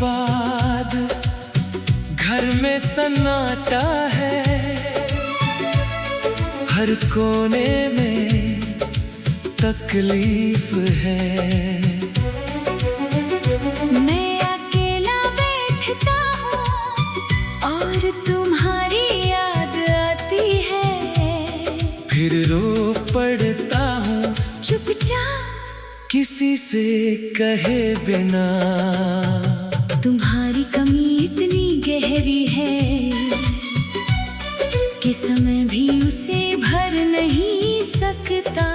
बाद घर में सन्नाटा है, हर कोने में तकलीफ है। मैं अकेला बैठता हूँ और तुम्हारी याद आती है, फिर रो पड़ता हूँ चुपचाप किसी से कहे बिना। तुम्हारी कमी इतनी गहरी है कि समय भी उसे भर नहीं सकता।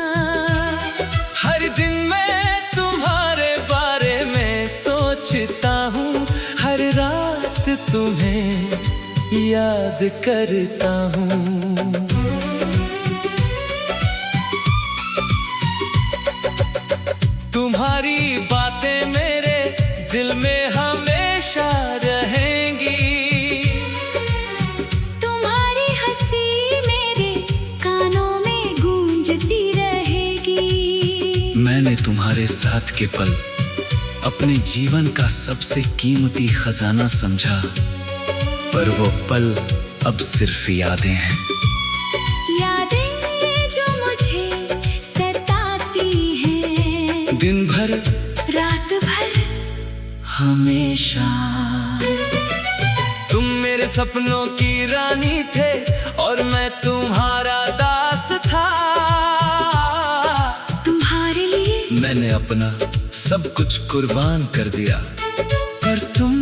हर दिन मैं तुम्हारे बारे में सोचता हूँ, हर रात तुम्हें याद करता हूँ। तुम्हारी बातें मेरे दिल में हमेशा रहेंगी, तुम्हारी हंसी मेरे कानों में गूंजती रहेगी। मैंने तुम्हारे साथ के पल अपने जीवन का सबसे कीमती खजाना समझा, पर वो पल अब सिर्फ यादें हैं। यादें जो मुझे सताती हैं, दिन भर रात भर हमेशा। तुम मेरे सपनों की रानी थे और मैं तुम्हारा दास था। तुम्हारे लिए मैंने अपना सब कुछ कुर्बान कर दिया, पर तुम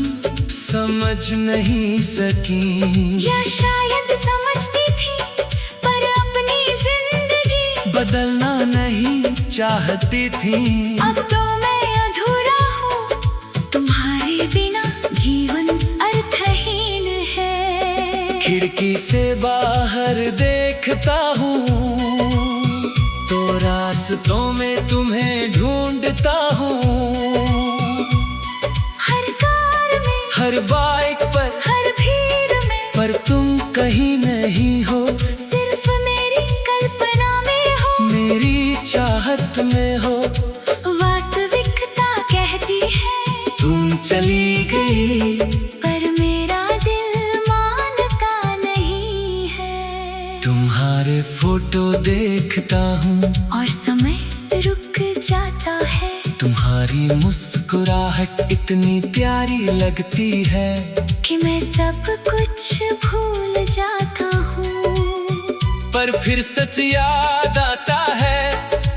समझ नहीं सकी। या शायद समझती थी पर अपनी जिंदगी बदलना नहीं चाहती थी। अब तो मैं अधूरा हूँ, तुम्हारे बिना जीवन अर्थहीन है। खिड़की से बाहर देखता हूँ तो रास्तों में तुम्हें ढूंढता हूँ। हर कार में, हर बाइक पर, हर भीड़ में, पर तुम कहीं नहीं हो। सिर्फ मेरी कल्पना में हो, मेरी चाहत में हो। वास्तविकता कहती है तुम चली गई, पर मेरा दिल मानता नहीं है। तुम्हारे फोटो देखता हूँ और समय रुक जाता है। तुम्हारी मुस्कुराहट इतनी प्यारी लगती है कि मैं सब कुछ भूल जाता हूँ। पर फिर सच याद आता है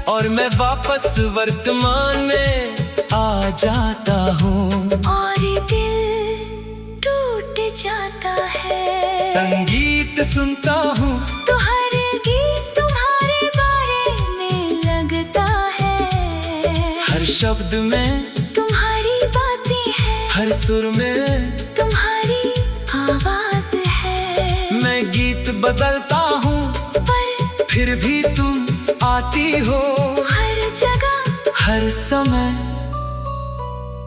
और मैं वापस वर्तमान में आ जाता हूँ। और दिल टूट जाता है। संगीत सुनता हूँ तो हर गीत तुम्हारे बारे में लगता है। हर शब्द में तुम्हारी बातें हैं, हर सुर में तुम्हारी आवाज है। मैं गीत बदलता हूँ पर फिर भी तुम आती हो। हर जगह, हर समय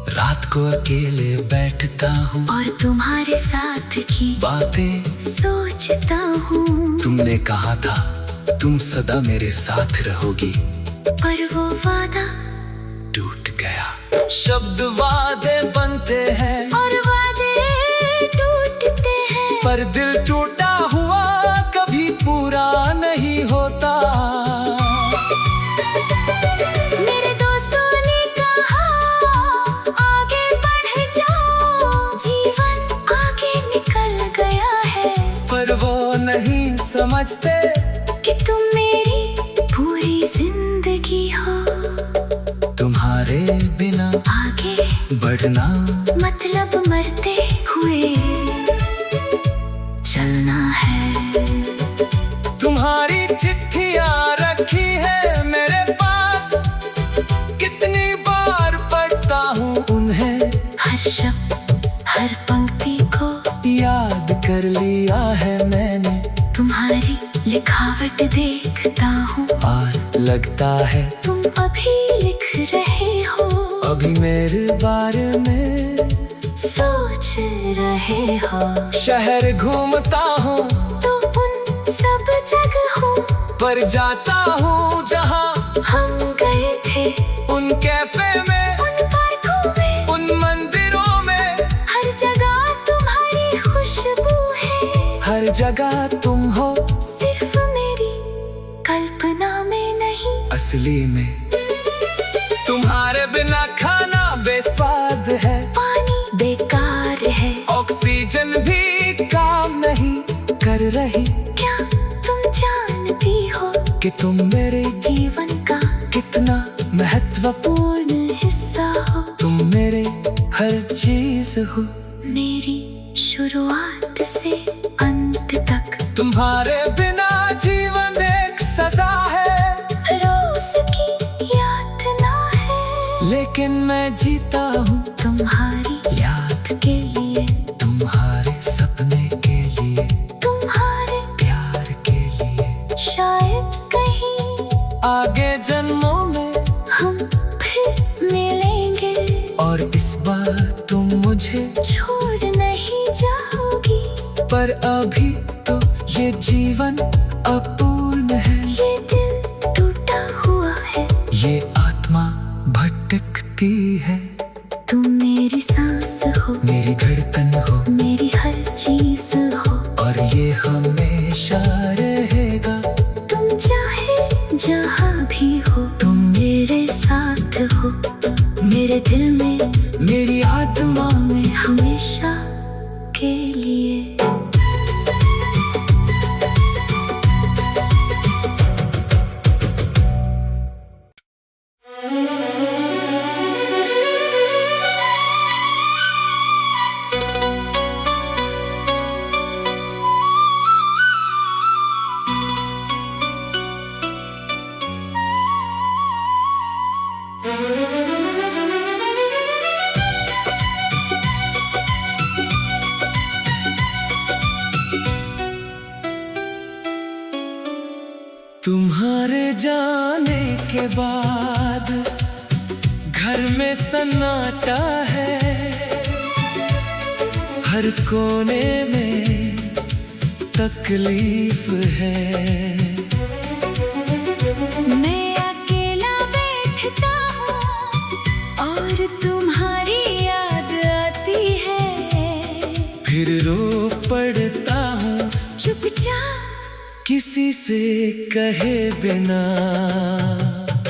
रात को अकेले बैठता हूँ और तुम्हारे साथ की बातें सोचता हूँ। तुमने कहा था तुम सदा मेरे साथ रहोगी, पर वो वादा टूट गया। शब्द वादे बनते हैं और वादे टूटते हैं, पर दिल टूटा हुआ कभी पूरा नहीं होता। मेरे दोस्तों ने कहा आगे बढ़ जाओ, जीवन आगे निकल गया है। पर वो नहीं समझते कि तुम मेरी पूरी जिंदगी हो। तुम्हारे बिना आगे बढ़ना मतलब मरते हुए चलना है। तुम्हारी चिट्ठियां रखी है मेरे पास, कितनी बार पढ़ता हूँ उन्हें। हर शब्द, हर पंक्ति को याद कर लिया है मैंने। तुम्हारी लिखावट देखता हूँ और लगता है तुम अभी लिख रहे हो। अभी मेरे बारे में सोच रहे हो। शहर घूमता हूँ तो उन सब जगहों पर जाता हूँ जहाँ हम गए थे। उन कैफे में, उन पार्कों में, उन मंदिरों में जगह तुम हो, सिर्फ मेरी कल्पना में नहीं। असली में तुम्हारे बिना खाना बेस्वाद है, पानी बेकार है, ऑक्सीजन भी काम नहीं कर रही। क्या तुम जानती हो कि तुम मेरे जीवन का कितना महत्वपूर्ण, पूर्ण हिस्सा हो। तुम मेरे हर चीज हो, मेरी शुरुआत से अंत तक। तुम्हारे बिना जीवन एक सजा है, रोज की यातना है, लेकिन मैं जीता हूँ तुम्हारी याद के लिए, तुम्हारे सपने के लिए, तुम्हारे प्यार के लिए। शायद कहीं आगे जन्मों में हम फिर मिलेंगे, और इस बार तुम मुझे छोड़ नहीं जाओगी। पर अभी तो ये जीवन अपूर्ण है, ये दिल टूटा हुआ है, ये आत्मा भटकती है। तुम मेरी सांस हो, मेरी धड़कन हो, मेरी हर चीज हो, और ये हमेशा रहेगा। तुम चाहे जहाँ भी हो, तुम मेरे साथ हो, मेरे दिल में, मेरी आत्मा में हमेशा के लिए। तुम्हारे जाने के बाद घर में सन्नाटा है, हर कोने में तकलीफ है। मैं अकेला बैठता हूँ और तुम्हारी याद आती है, फिर रो पड़ता हूँ चुपचाप किसी से कहे बिना।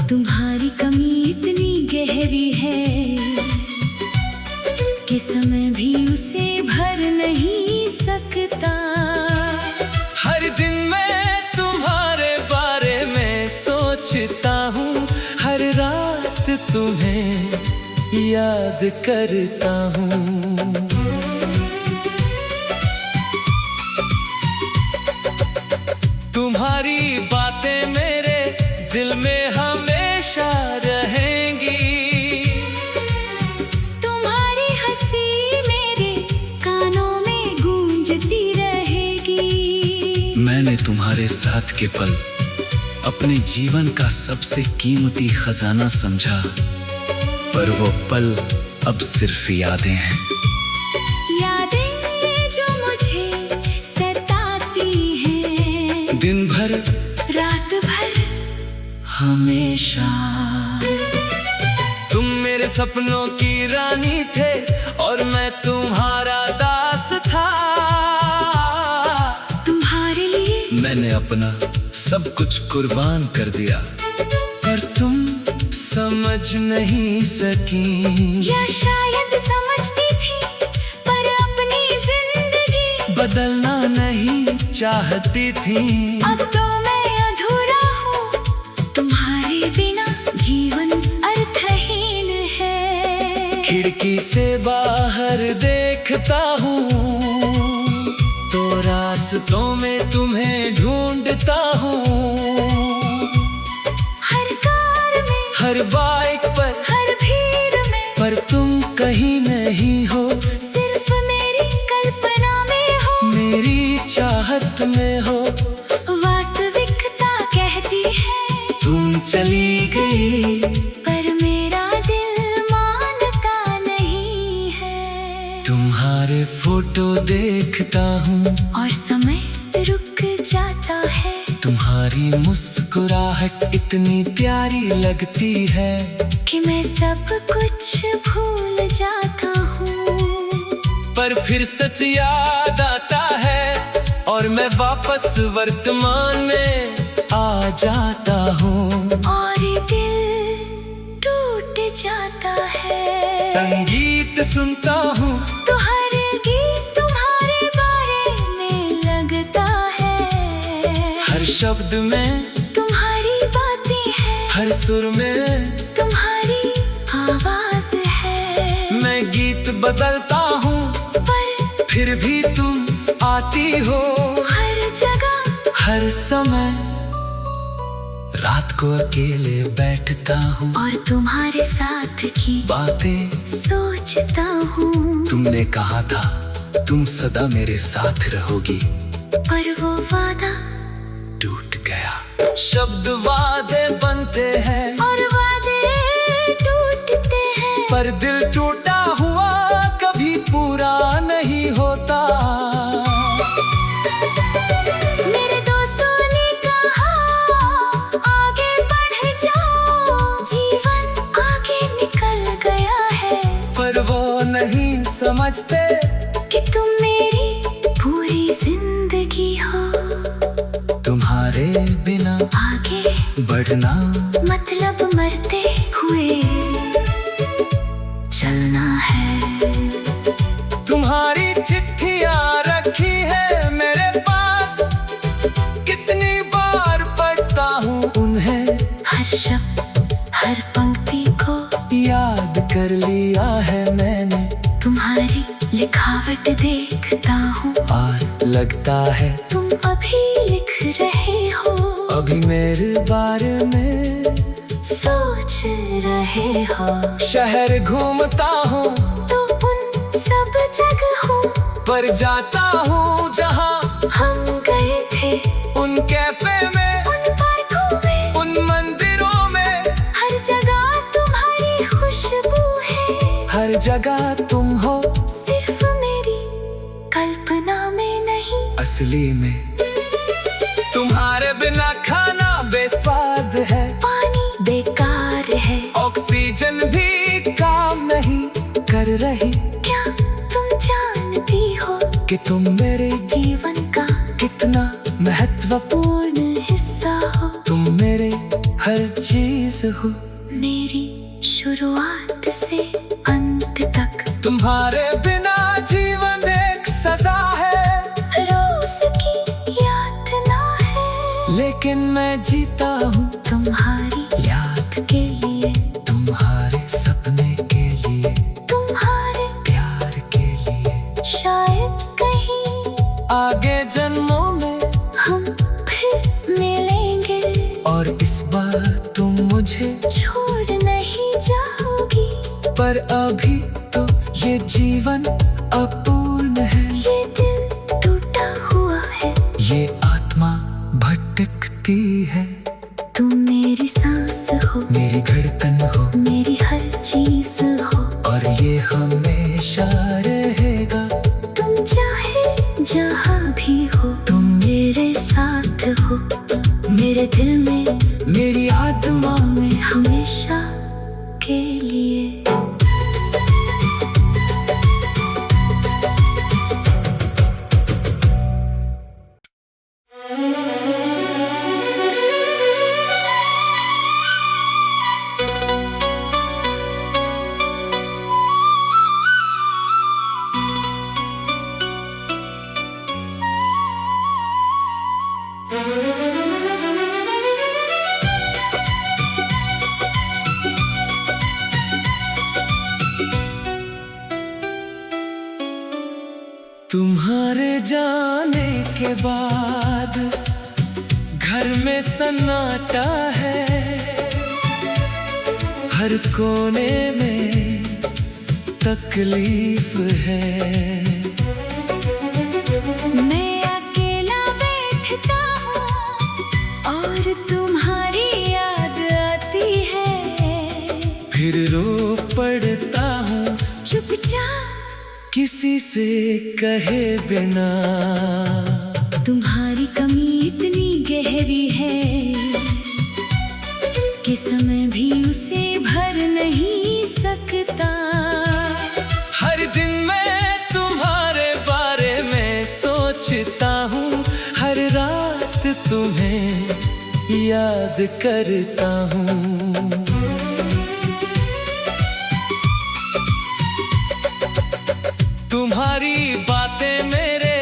तुम्हारी कमी इतनी गहरी है कि समय भी उसे भर नहीं सकता। हर दिन मैं तुम्हारे बारे में सोचता हूँ, हर रात तुम्हें याद करता हूँ। तुम्हारी बातें मेरे दिल में हमेशा रहेंगी, तुम्हारी हंसी मेरे कानों में गूंजती रहेगी। मैंने तुम्हारे साथ के पल अपने जीवन का सबसे कीमती खजाना समझा, पर वो पल अब सिर्फ यादें हैं। यादें जो मुझे सताती हैं, दिन भर रात भर हमेशा। तुम मेरे सपनों की रानी थे और मैं तुम्हारा दास था। तुम्हारे लिए मैंने अपना सब कुछ कुर्बान कर दिया, पर तुम समझ नहीं सकी। या शायद समझती थी पर अपनी जिंदगी बदलना नहीं चाहती थी। अब तो मैं अधूरा हूँ, तुम्हारे बिना जीवन अर्थहीन है। खिड़की से बाहर देखता हूँ तो रास्तों में तुम्हें ढूंढता हूँ। हर कार में, हर बाइक पर, हर भीड़ में, पर तुम कहीं नहीं हो। सिर्फ मेरी कल्पना में हो, मेरी चाहत में हो। वास्तविकता कहती है तुम चली गई, पर मेरा दिल मानता नहीं है। तुम्हारे फोटो देखता हूँ और समय रुक जाता है। तुम्हारी मुस्कुराहट इतनी प्यारी लगती है कि मैं सब कुछ भूल जाता हूँ। पर फिर सच याद आता है और मैं वापस वर्तमान में आ जाता हूँ। और दिल टूट जाता है। संगीत सुनता हूँ तो हर गीत तुम्हारे बारे में लगता है। हर शब्द में तुम्हारी बातें हैं। हर सुर में तुम्हारी आवाज है। मैं गीत बदलता हूँ पर फिर भी तुम आती हो हर जगह हर समय। रात को अकेले बैठता हूँ और तुम्हारे साथ की बातें सोचता हूँ। तुमने कहा था तुम सदा मेरे साथ रहोगी, पर वो वादा टूट गया। शब्द वादे बनते हैं और वादे टूटते हैं। पर दिल टूटा हुआ कभी पूरा नहीं होता। मेरे दोस्तों ने कहा आगे बढ़ जाओ, जीवन आगे निकल गया है। पर वो नहीं समझते कि तुम मेरी पूरी जिंदगी हो। तुम्हारे बिना आगे बढ़ना मतलब मरते हुए चलना है। तुम्हारी चिट्ठियां रखी है मेरे पास, कितनी बार पढ़ता हूँ उन्हें। हर शब्द हर पंक्ति को याद कर लिया है मैंने। तुम्हारी लिखावट देखता हूँ और लगता है तुम अभी लिख रहे हो। अभी मेरे बारे में सोच रहे हो। शहर घूमता हूँ तो उन सब जगहों पर जाता हूँ जहाँ हम गए थे। उन कैफे में उन पार्कों में उन मंदिरों में हर जगह तुम्हारी खुशबू है। हर जगह तुम हो सिर्फ मेरी कल्पना में नहीं, असली में। तुम्हारे बिना खाना बेस्वाद है, पानी बेकार है। ऑक्सीजन भी काम नहीं कर रही। क्या तुम जानती हो कि तुम मेरे जीवन का कितना महत्वपूर्ण, पूर्ण हिस्सा हो। तुम मेरे हर चीज हो। मेरी शुरुआत से अंत तक तुम्हारे बिना जीवन एक सजा है, रोज की यातना है। लेकिन मैं जीता हूँ तुम्हारी याद के लिए, तुम्हारे सपने के लिए, तुम्हारे प्यार के लिए। शायद कहीं आगे जन्मों में हम फिर मिलेंगे। और इस बार तुम मुझे छोड़ नहीं जाओगी। पर अभी तो ये जीवन अपूर्ण है। ये दिल टूटा हुआ है। ये आत्मा भटकती है। तुम मेरी सांस हो, मेरी धड़कन हो मेरी हर चीज हो। और ये हमेशा रहेगा। तुम चाहे जहाँ भी हो, तुम मेरे साथ हो। मेरे दिल में, मेरी आत्मा में हमेशा के लिए। तुम्हारे जाने के बाद घर में सन्नाटा है। हर कोने में तकलीफ है। मैं अकेला बैठता हूँ और तुम्हारी याद आती है। फिर रो पड़ता हूँ चुपचाप किसी से कहे बिना। तुम्हारी कमी इतनी गहरी है कि समय भी उसे भर नहीं सकता। हर दिन मैं तुम्हारे बारे में सोचता हूँ याद करता हूँ। तुम्हारी बातें मेरे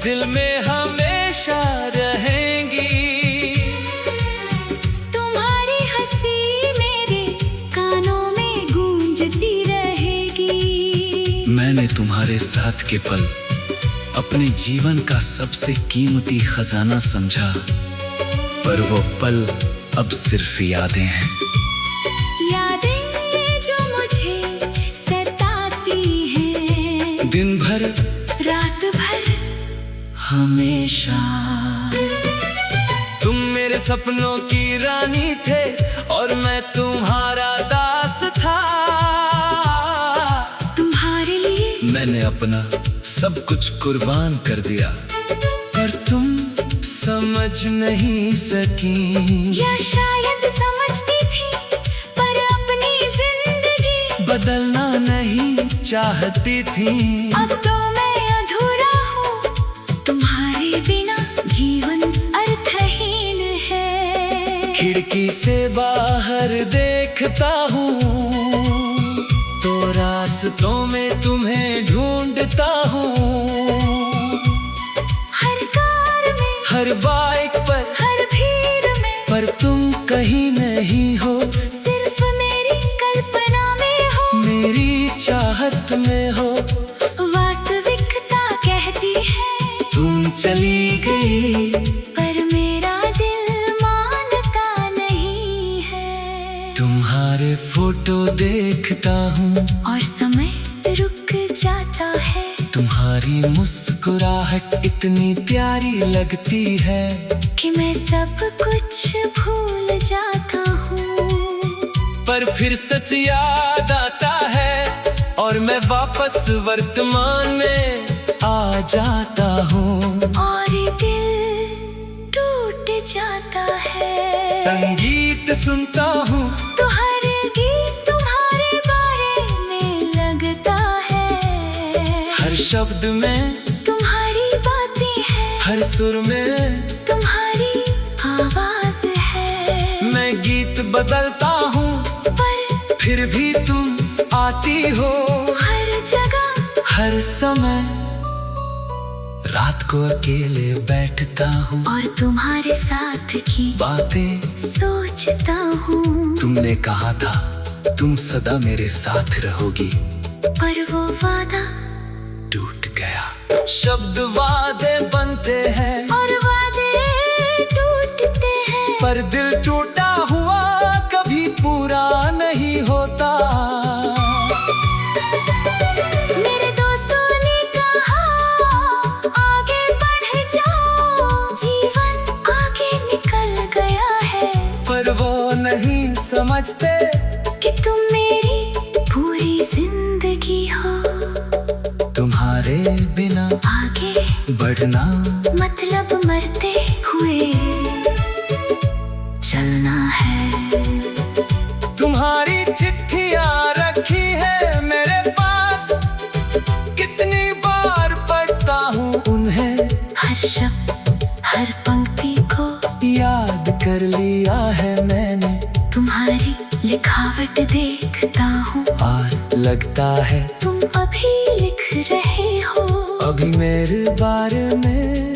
दिल में हमेशा रहेंगी। तुम्हारी हंसी मेरे कानों में गूंजती रहेगी। मैंने तुम्हारे साथ के पल अपने जीवन का सबसे कीमती खजाना समझा, पर वो पल अब सिर्फ यादें हैं। यादें जो मुझे सताती हैं, दिन भर रात भर हमेशा। तुम मेरे सपनों की रानी थे और मैं तुम्हारा दास था। तुम्हारे लिए मैंने अपना सब कुछ कुर्बान कर दिया, पर तुम समझ नहीं सकी। या शायद समझती थी, पर अपनी जिंदगी बदलना नहीं चाहती थी। अब तो मैं अधूरा हूँ, तुम्हारे बिना जीवन अर्थहीन है। खिड़की से बाहर देखता हूँ तो रास्तों में तुम्हें ढूंढता हूँ। हर कार में, हर बाइक पर, हर भीड़ में, पर तुम कहीं नहीं हो। सिर्फ मेरी कल्पना में हो, मेरी चाहत में हो। वास्तविकता कहती है तुम चली गई, पर मेरा दिल मानता नहीं है। तुम्हारे फोटो देखता हूँ और समय रुक जाता है। तुम्हारी मुस्कुराहट इतनी प्यारी लगती है कि मैं सब कुछ भूल जाता हूँ। पर फिर सच याद आता है और मैं वापस वर्तमान में आ जाता हूँ। और दिल टूट जाता है। संगीत सुनता हूँ तो हर गीत तुम्हारे बारे में लगता है। हर शब्द में तुम्हारी बातें हैं, हर सुर में तुम्हारी आवाज है। मैं गीत बदलता हूँ पर फिर भी तुम आती हो। हर जगह, हर समय रात को अकेले बैठता हूँ और तुम्हारे साथ की बातें सोचता हूँ। तुमने कहा था तुम सदा मेरे साथ रहोगी, पर वो वादा टूट गया। शब्द वादे बनते हैं और वादे टूटते हैं, पर दिल टूटा हुआ कभी पूरा नहीं होता। मेरे दोस्तों ने कहा आगे बढ़ जाओ, जीवन आगे निकल गया है। पर वो नहीं समझते कि तुम मेरी पूरी जिंदगी हो। तुम्हारे बिना आगे बढ़ना मतलब मरते हुए चलना है। तुम्हारी चिट्ठियां रखी है मेरे पास, कितनी बार पढ़ता हूँ उन्हें। हर शब्द, हर पंक्ति को याद कर लिया है मैंने। तुम्हारी लिखावट देखता हूँ और लगता है तुम अभी लिख रहे हो। अभी मेरे बारे में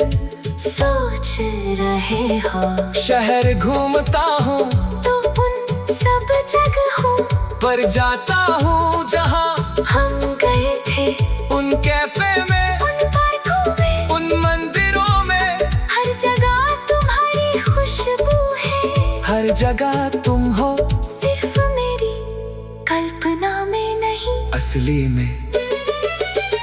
सोच रहे हो। शहर घूमता हूँ तो उन सब जगहों पर जाता हूँ जहाँ हम गए थे। उन कैफे में, उन पार्कों में, उन मंदिरों में। हर जगह तुम्हारी खुशबू है। हर जगह तुम हो, सिर्फ मेरी कल्पना में नहीं। असली में।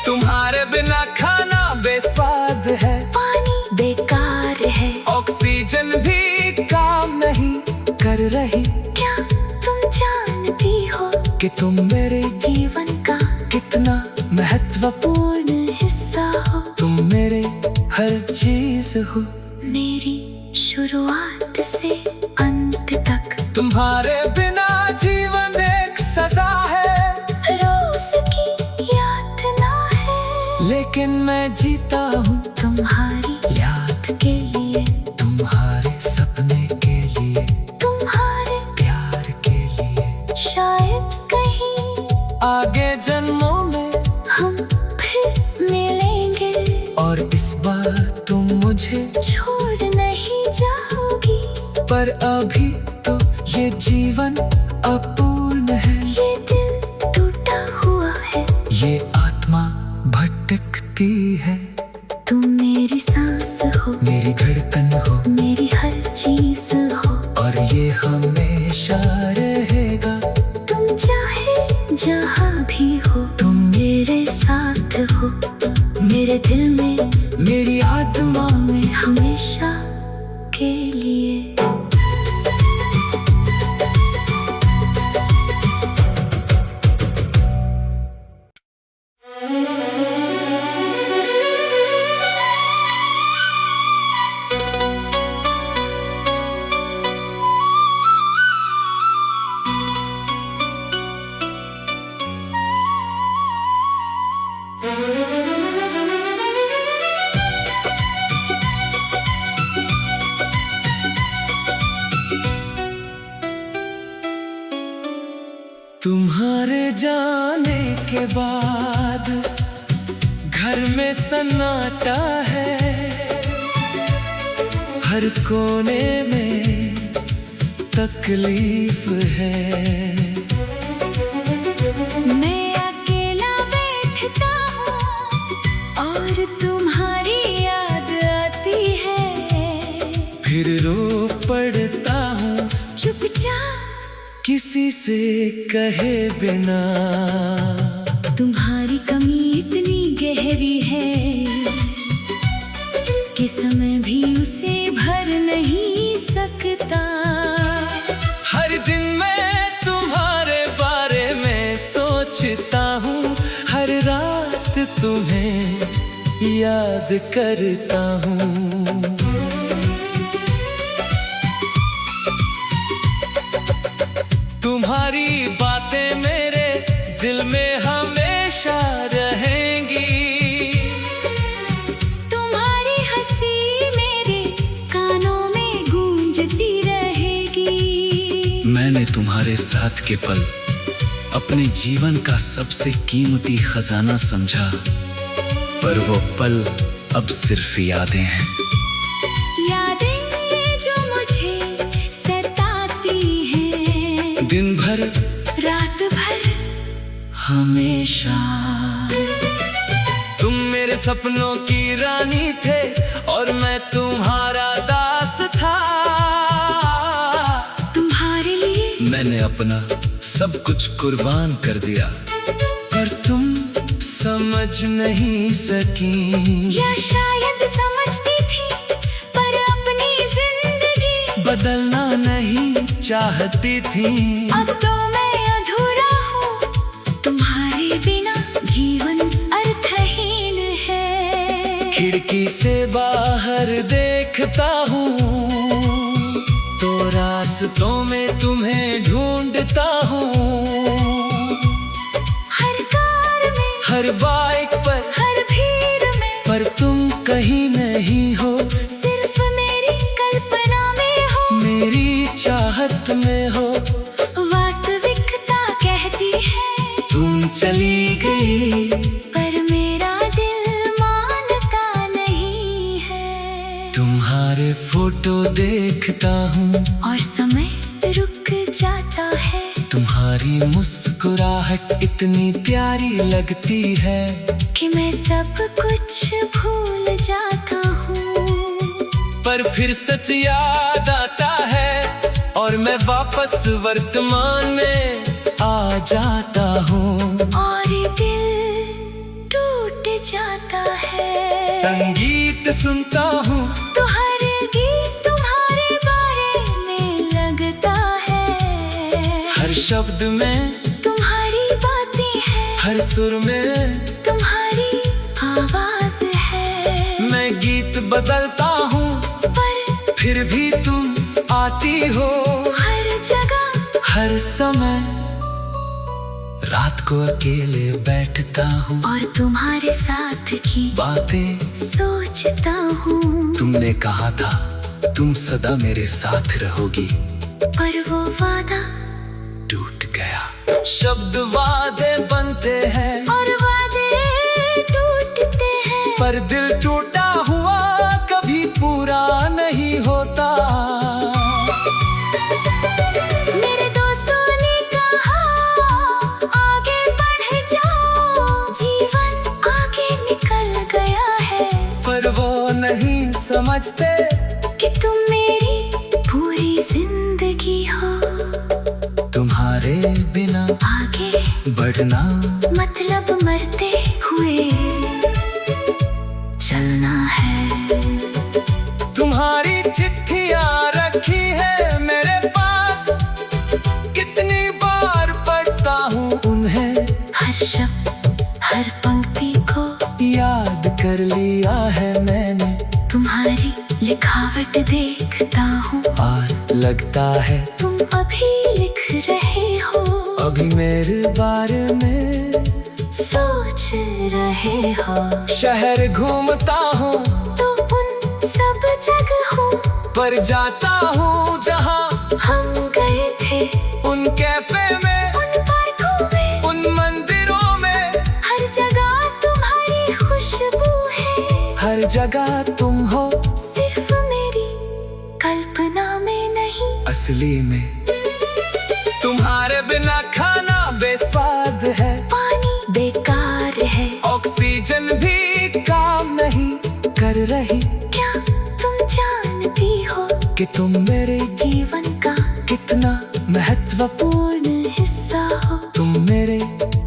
तुम्हारे बिना खाना बेस्वाद है, पानी बेकार है। ऑक्सीजन भी काम नहीं कर रही। क्या तुम जानती हो कि तुम मेरे जीवन का कितना महत्वपूर्ण हिस्सा हो। तुम मेरे हर चीज हो। मेरी शुरुआत से अंत तक तुम्हारे बिना जीवन एक सजा है, रोज की यातना है। लेकिन मैं जीता हूँ तुम्हारी याद के लिए, तुम्हारे सपने के लिए। और इस बार तुम मुझे छोड़ नहीं जाओगी। पर अभी तो ये जीवन अपूर्ण है, ये दिल टूटा हुआ है, ये आत्मा भटकती है। तुम मेरी सांस हो, मेरी धड़कन हो, मेरी हर चीज हो, और ये हमेशा रहेगा। तुम चाहे जहाँ भी हो, तुम मेरे साथ हो, मेरे दिल में, मेरी आत्मा में हमेशा के लिए। तुम्हारे जाने के बाद घर में सन्नाटा है, हर कोने में तकलीफ है। मैं अकेला बैठता हूँ और तुम्हारी याद आती है, फिर रो पड़ता हूँ चुपचाप किसी से कहे बिना। तुम्हारी कमी इतनी गहरी है कि समय भी उसे भर नहीं सकता। हर दिन मैं तुम्हारे बारे में सोचता हूँ, हर रात तुम्हें याद करता हूँ। तुम्हारी बातें मेरे दिल में हमेशा रहेंगी, तुम्हारी हंसी मेरे कानों में गूंजती रहेगी। मैंने तुम्हारे साथ के पल अपने जीवन का सबसे कीमती खजाना समझा, पर वो पल अब सिर्फ यादें हैं। यादें जो मुझे सताती हैं, दिन भर रात भर हमेशा। तुम मेरे सपनों की रानी थे और मैं तुम्हारा दास था। तुम्हारे लिए मैंने अपना सब कुछ कुर्बान कर दिया, पर तुम समझ नहीं सकी। या शायद समझती थी पर अपनी जिंदगी बदलना नहीं चाहती थी। अब तो मैं अधूरा हूँ, तुम्हारे बिना जीवन अर्थहीन है। खिड़की से बाहर देखता हूँ तो रास्तों में तुम्हें ढूंढता हूँ। हर कार में, हर बाइक पर, हर भीड़ में, पर तुम कहीं नहीं हो। सिर्फ मेरी कल्पना में हो, मेरी चाहत में हो। वास्तविकता कहती है तुम चली गई, पर मेरा दिल मानता नहीं है। तुम्हारे फोटो देखता हूँ और समय रुक जाता है, तुम्हारी मुस्कुराहट इतनी प्यारी लगती है कि मैं सब कुछ भूल जाता हूँ। पर फिर सच याद आता है और मैं वापस वर्तमान में आ जाता हूँ। और दिल टूट जाता है। संगीत सुनता हूँ तो हर गीत तुम्हारे बारे में लगता है। हर शब्द में तुम्हारी बातें हैं, हर सुर में तुम्हारी आवाज है। मैं गीत बदलता हूँ पर फिर भी तुम आती हो। हर जगह, हर समय रात को अकेले बैठता हूँ और तुम्हारे साथ की बातें सोचता हूँ। तुमने कहा था तुम सदा मेरे साथ रहोगी, पर वो वादा टूट गया। शब्द वादे बनते हैं और वादे टूटते हैं, पर दिल टूटा हुआ कभी पूरा नहीं होता। मेरे दोस्तों ने कहा आगे बढ़ जाओ, जीवन आगे निकल गया है। पर वो नहीं समझते कि तुम मेरी पूरी जिंदगी हो। तुम्हारे बिना आगे बढ़ना मतलब मरते हुए चलना है। तुम्हारी चिट्ठियां रखी है मेरे पास, कितनी बार पढ़ता हूँ उन्हें। हर शब्द हर पंक्ति को याद कर लिया है मैंने। तुम्हारी लिखावट देखता हूँ और लगता है तुम अभी लिख रहे हो। अभी मेरे बारे में सोच रहे हो। शहर घूमता हूँ तो उन सब जगहों पर जाता हूँ जहाँ हम गए थे। उन कैफे में, उन पार्कों में, उन मंदिरों में। हर जगह तुम्हारी खुशबू है। हर जगह तुम हो, सिर्फ मेरी कल्पना में नहीं। असली में। तुम्हारे बिना खाना बेस्वाद है, पानी बेकार है। ऑक्सीजन भी काम नहीं कर रही। क्या तुम जानती हो कि तुम मेरे जीवन का कितना महत्वपूर्ण, पूर्ण हिस्सा हो। तुम मेरे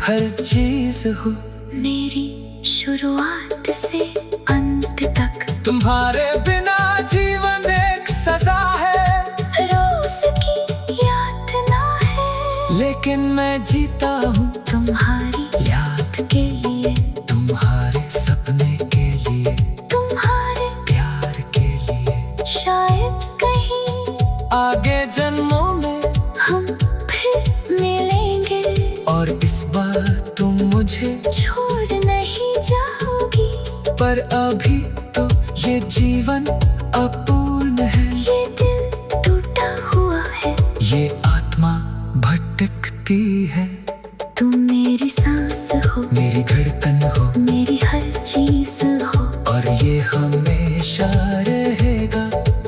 हर चीज हो। मेरी शुरुआत से अंत तक तुम्हारे बिना जीवन एक सजा है, रोज की यातना है। लेकिन मैं जीता हूँ तुम्हारी याद के लिए, तुम्हारे सपने के लिए, तुम्हारे प्यार के लिए। शायद कहीं आगे जन्मों में हम फिर मिलेंगे। और इस बार तुम मुझे छोड़ नहीं जाओगी। पर अभी तो ये जीवन अपूर्ण है। ये दिल टूटा हुआ है। ये आत्मा भटकती है। तुम मेरी सांस हो, मेरी धड़कन हो, मेरी हर चीज हो। और ये हमेशा रहेगा।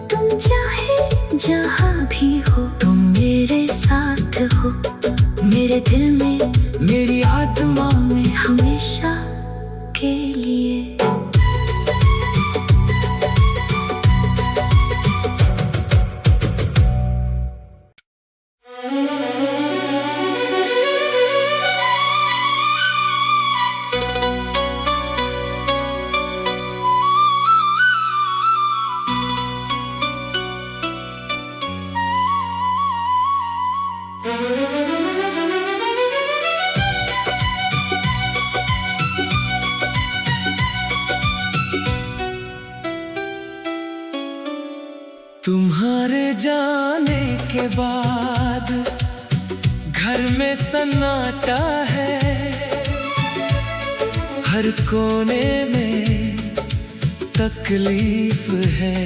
तुम चाहे जहाँ भी हो, तुम मेरे साथ हो। मेरे दिल में, मेरी आत्मा में हमेशा के लिए। तुम्हारे जाने के बाद घर में सन्नाटा है। हर कोने में तकलीफ है।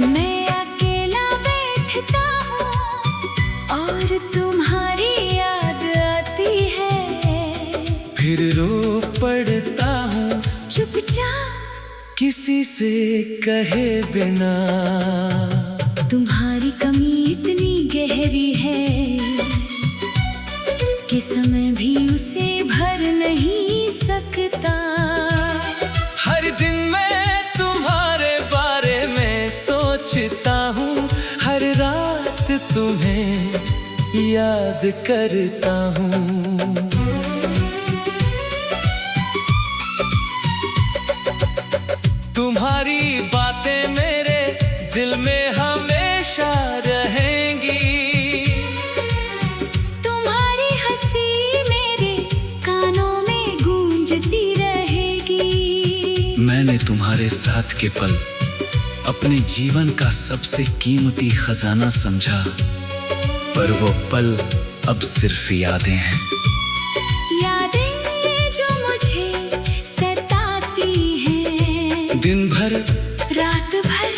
मैं अकेला बैठता हूँ और तुम्हारी याद आती है। फिर रो पड़ता हूँ चुपचाप किसी से कहे बिना। तुम्हारी कमी इतनी गहरी है कि समय भी उसे भर नहीं सकता। हर दिन मैं तुम्हारे बारे में सोचता हूँ, हर रात तुम्हें याद करता हूँ। तुम्हारी बातें मेरे दिल में हमेशा रहेंगी। तुम्हारी हंसी मेरे कानों में गूंजती रहेगी। मैंने तुम्हारे साथ के पल अपने जीवन का सबसे कीमती खजाना समझा, पर वो पल अब सिर्फ यादें हैं। यादें जो मुझे सताती हैं, दिन भर रात भर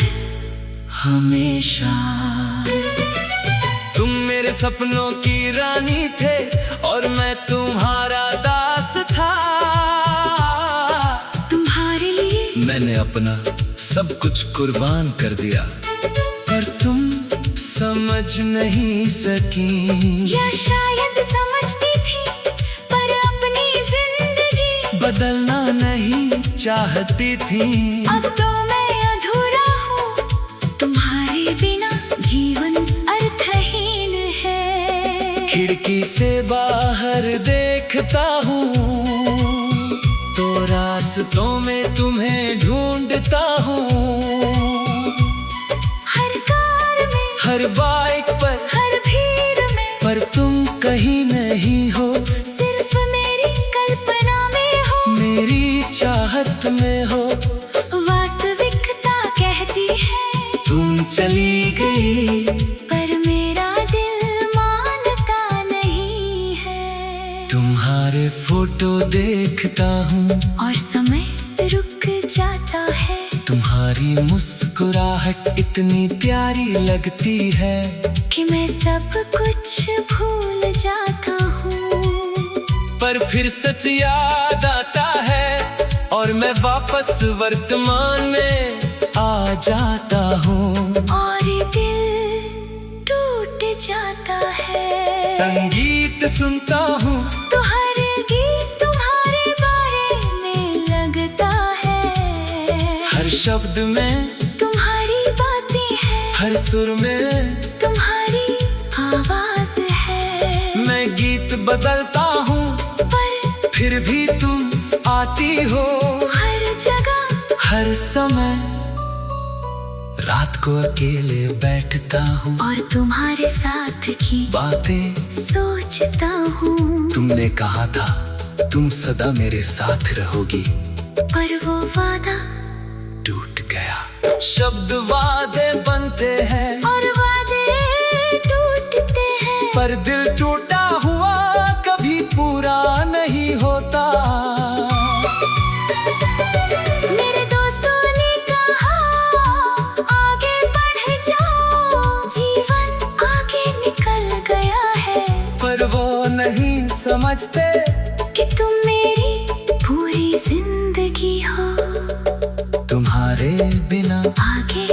हमेशा। तुम मेरे सपनों की रानी थे और मैं तुम्हारा दास था। मैंने अपना सब कुछ कुर्बान कर दिया, पर तुम समझ नहीं सकी। या शायद समझती थी पर अपनी जिंदगी बदलना नहीं चाहती थी। अब तो मैं अधूरा हूँ, तुम्हारे बिना जीवन अर्थहीन है। खिड़की से बाहर देखता हूँ तो रास्तों में तुम्हें ढूंढता हूँ। हर कार में, हर बाइक पर, हर भीड़ में, पर तुम कहीं नहीं हो। सिर्फ मेरी कल्पना में हो, मेरी चाहत में हो। वास्तविकता कहती है तुम चली गई, पर मेरा दिल मानता नहीं है। तुम्हारे फोटो देखता हूँ और समय रुक जाता है। तुम्हारी मुस्कुराहट इतनी प्यारी लगती है कि मैं सब कुछ भूल जाता हूँ। पर फिर सच याद आता है और मैं वापस वर्तमान में आ जाता हूँ। और दिल टूट जाता है। संगीत सुनता हूँ तो हर गीत तुम्हारे बारे में लगता है। हर शब्द में तुम्हारी बातें हैं, हर सुर में तुम्हारी आवाज है। मैं गीत बदलता हूँ पर फिर भी तुम आती हो हर जगह, हर समय। रात को अकेले बैठता हूँ और तुम्हारे साथ की बातें सोचता हूँ। तुमने कहा था तुम सदा मेरे साथ रहोगी, पर वो वादा टूट गया। शब्द वादे बनते हैं और वादे टूटते हैं, पर दिल टूटा हुआ कभी पूरा नहीं होता। मेरे दोस्तों ने कहा आगे बढ़ जाओ, जीवन आगे निकल गया है। पर वो नहीं समझते कि तुम मेरी पूरी जिंदगी हो। तुम्हारे बिना आगे